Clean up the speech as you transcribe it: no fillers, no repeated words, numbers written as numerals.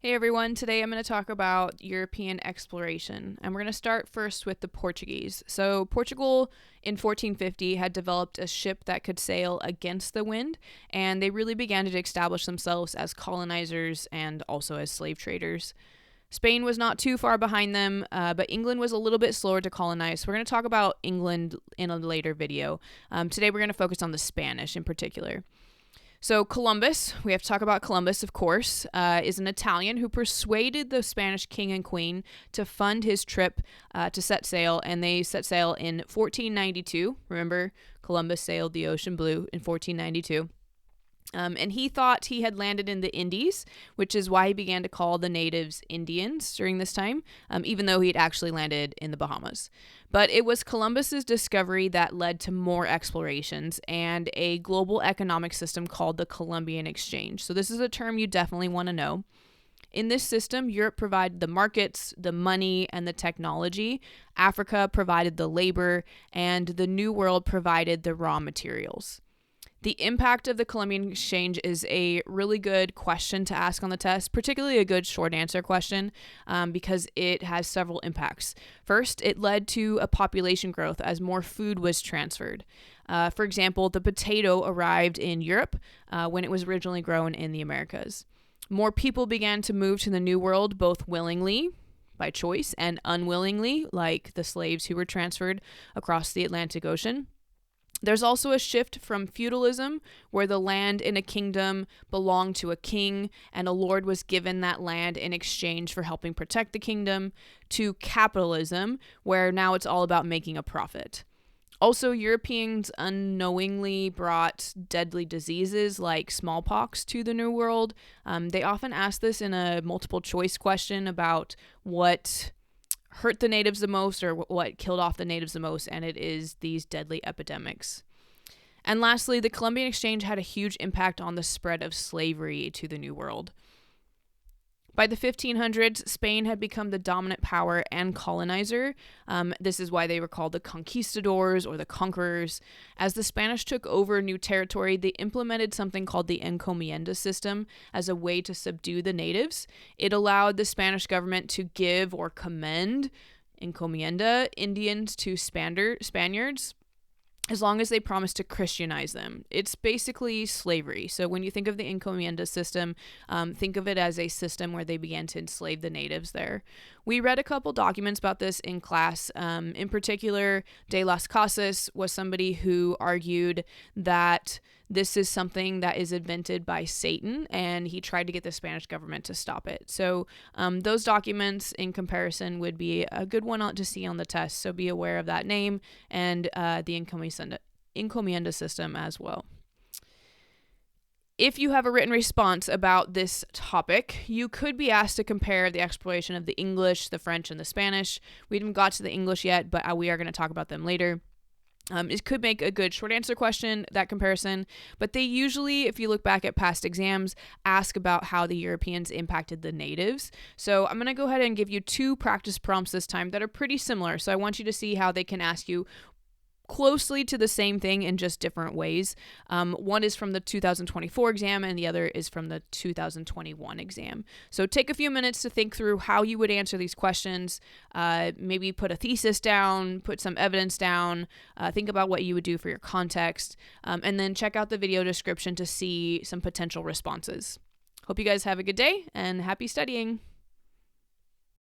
Hey everyone, today I'm going to talk about European exploration, and we're going to start first with the Portuguese. So, Portugal in 1450 had developed a ship that could sail against the wind, and they really began to establish themselves as colonizers and also as slave traders. Spain was not too far behind them, but England was a little bit slower to colonize. So we're going to talk about England in a later video. Today we're going to focus on the Spanish in particular. So Columbus, we have to talk about Columbus, of course, is an Italian who persuaded the Spanish king and queen to fund his trip to set sail, and they set sail in 1492. Remember, Columbus sailed the ocean blue in 1492. And he thought he had landed in the Indies, which is why he began to call the natives Indians during this time, even though he had actually landed in the Bahamas. But it was Columbus's discovery that led to more explorations and a global economic system called the Columbian Exchange. So this is a term you definitely want to know. In this system, Europe provided the markets, the money, and the technology. Africa provided the labor, and the New World provided the raw materials. The impact of the Columbian Exchange is a really good question to ask on the test, particularly a good short answer question, because it has several impacts. First, it led to a population growth as more food was transferred. For example, the potato arrived in Europe when it was originally grown in the Americas. More people began to move to the New World, both willingly, by choice, and unwillingly, like the slaves who were transferred across the Atlantic Ocean. There's also a shift from feudalism, where the land in a kingdom belonged to a king and a lord was given that land in exchange for helping protect the kingdom, to capitalism, where now it's all about making a profit. Also, Europeans unknowingly brought deadly diseases like smallpox to the New World. They often ask this in a multiple choice question about what hurt the natives the most or what killed off the natives the most, and it is these deadly epidemics. And lastly, the Columbian Exchange had a huge impact on the spread of slavery to the New World. By the 1500s, Spain had become the dominant power and colonizer. This is why they were called the conquistadors or the conquerors. As the Spanish took over new territory, they implemented something called the Encomienda system as a way to subdue the natives. It allowed the Spanish government to give or commend Encomienda Indians to Spaniards, as long as they promised to Christianize them. It's basically slavery. So when you think of the Encomienda system, think of it as a system where they began to enslave the natives there. We read a couple documents about this in class. In particular, De las Casas was somebody who argued that this is something that is invented by Satan, and he tried to get the Spanish government to stop it. So those documents in comparison would be a good one to see on the test. So be aware of that name and the Encomienda system as well. If you have a written response about this topic, you could be asked to compare the exploration of the English, the French, and the Spanish. We haven't got to the English yet, but we are going to talk about them later. It could make a good short answer question, that comparison, but they usually, if you look back at past exams, ask about how the Europeans impacted the natives. So I'm going to go ahead and give you two practice prompts this time that are pretty similar. So I want you to see how they can ask you closely to the same thing in just different ways. One is from the 2024 exam and the other is from the 2021 exam. So take a few minutes to think through how you would answer these questions. Maybe put a thesis down, put some evidence down, think about what you would do for your context, and then check out the video description to see some potential responses. Hope you guys have a good day and happy studying.